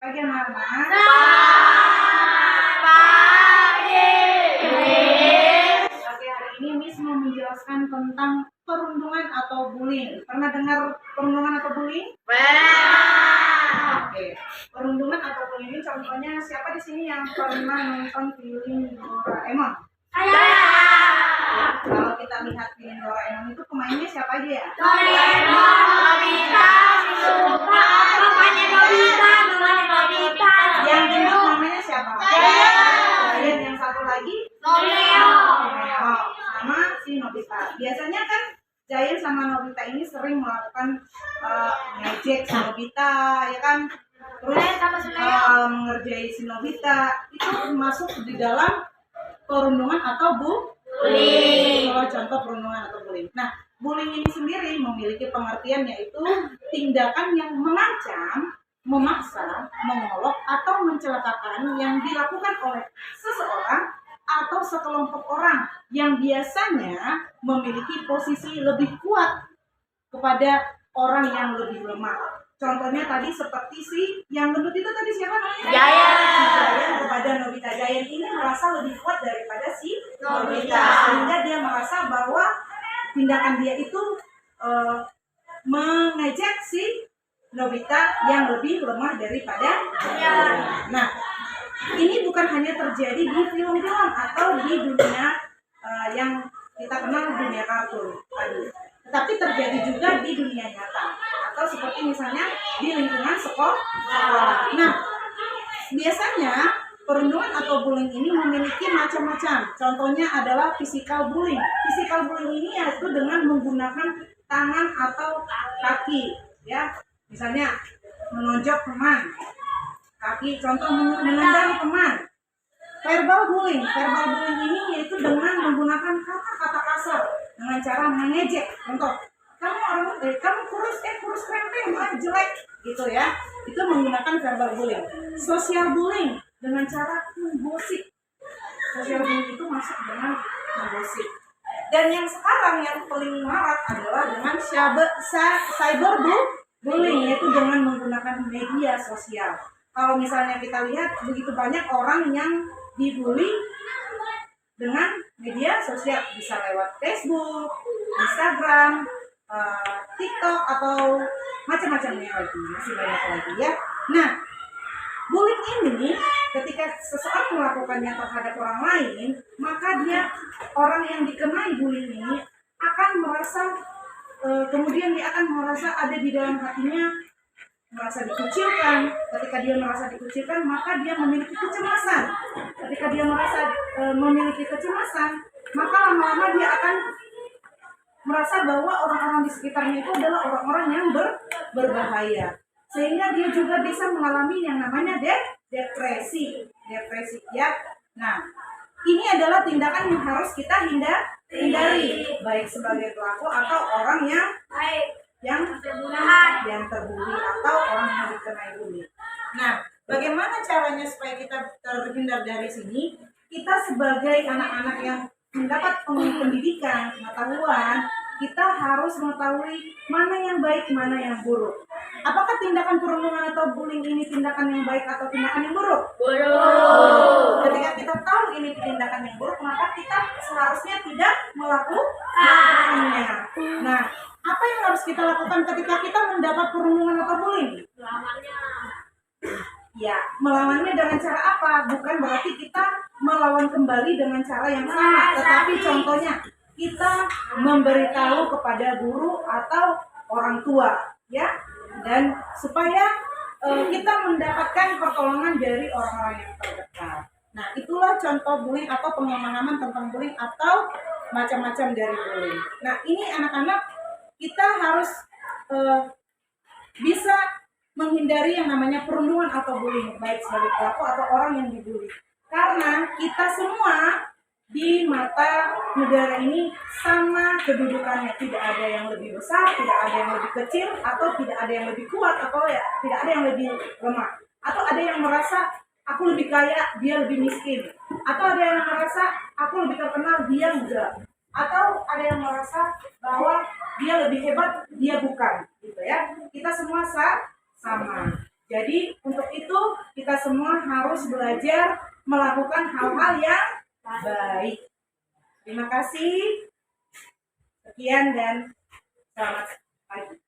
pagi anak-anak. Oke, hari ini Miss mau menjelaskan tentang perundungan atau bullying. Pernah dengar perundungan atau bullying? Oke, perundungan atau bullying ini contohnya siapa di sini yang pernah nonton film Doraemon? Kalau kita lihat film Doraemon itu pemainnya siapa aja ya? Yang gendut namanya siapa? Giant. Yang satu lagi? Romeo. Sama si Nobita. Biasanya kan Giant sama Nobita ini sering melakukan ngejek si Nobita, ya kan? Terus mengerjai si Nobita. Itu masuk di dalam perundungan atau bullying. Kalau contoh perundungan atau bullying. Nah, bullying ini sendiri memiliki pengertian yaitu tindakan yang mengancam, memaksa, mengolok, atau mencelakakan yang dilakukan oleh seseorang atau sekelompok orang yang biasanya memiliki posisi lebih kuat kepada orang yang lebih lemah. Contohnya tadi seperti si yang gendut itu tadi siapa namanya? Giant kepada Nobita. Giant ini merasa lebih kuat daripada si Nobita, sehingga dia merasa bahwa tindakan dia itu mengejek si Nobita yang lebih lemah daripada dia. Nah, ini bukan hanya terjadi di film-film atau di dunia yang kita kenal dunia kartun tadi, tetapi terjadi juga di dunia nyata atau seperti misalnya di lingkungan sekolah. Nah, biasanya perundungan atau bullying ini memiliki macam-macam. Contohnya adalah physical bullying. Physical bullying ini yaitu dengan menggunakan tangan atau kaki, ya. Misalnya menonjok teman, kaki, contoh menendang teman. Verbal bullying ini yaitu dengan menggunakan kata-kata kasar dengan cara mengejek. Contoh, kamu kurus krempeng, jelek, gitu ya. Itu menggunakan verbal bullying. Social bullying dengan cara menggosip. Social bullying itu masuk dengan menggosip. Dan yang sekarang yang paling marak adalah dengan cyber bullying, yaitu dengan menggunakan media sosial. Kalau misalnya kita lihat begitu banyak orang yang dibully dengan media sosial, bisa lewat Facebook, Instagram, TikTok, atau macam-macamnya lagi, masih banyak lagi ya. Nah, bullying ini ketika seseorang melakukannya terhadap orang lain, maka orang yang dikenai bullying ini akan merasa kemudian dia akan merasa ada di dalam hatinya merasa dikucilkan. Ketika dia merasa dikucilkan, maka dia memiliki kecemasan. Ketika dia merasa memiliki kecemasan, maka lama-lama dia akan merasa bahwa orang-orang di sekitarnya itu adalah orang-orang yang berbahaya. Sehingga dia juga bisa mengalami yang namanya depresi ya. Nah, ini adalah tindakan yang harus kita hindari, baik sebagai pelaku atau orang yang terbully atau orang yang dikenai bully. Nah, bagaimana caranya supaya kita terhindar dari sini? Kita sebagai anak-anak yang mendapat pendidikan, pengetahuan, kita harus mengetahui mana yang baik, mana yang buruk. Apakah tindakan perundungan atau bullying ini tindakan yang baik atau tindakan yang buruk? Buruk. Ketika kita tahu ini tindakan yang buruk, maka kita seharusnya tidak melakukannya. Nah, apa yang harus kita lakukan ketika kita mendapat perundungan atau bullying? Ya, melawannya dengan cara apa? Bukan berarti kita melawan kembali dengan cara yang sama, tetapi contohnya kita memberitahu kepada guru atau orang tua, ya, dan supaya kita mendapatkan pertolongan dari orang-orang yang terdekat. Nah, itulah contoh bullying atau pemahaman tentang bullying atau macam-macam dari bullying. Nah, ini anak-anak kita harus bisa menghindari yang namanya perundungan atau bullying, baik sebagai pelaku atau orang yang dibully. Karena kita semua di mata negara ini sama kedudukannya, tidak ada yang lebih besar, tidak ada yang lebih kecil, atau tidak ada yang lebih kuat, atau ya tidak ada yang lebih lemah, atau ada yang merasa aku lebih kaya, dia lebih miskin, atau ada yang merasa aku lebih terkenal, dia enggak, atau ada yang merasa bahwa dia lebih hebat, dia bukan, gitu ya. Kita semua sama. Jadi untuk itu kita semua harus belajar melakukan hal-hal yang baik. Terima kasih. Sekian dan selamat pagi.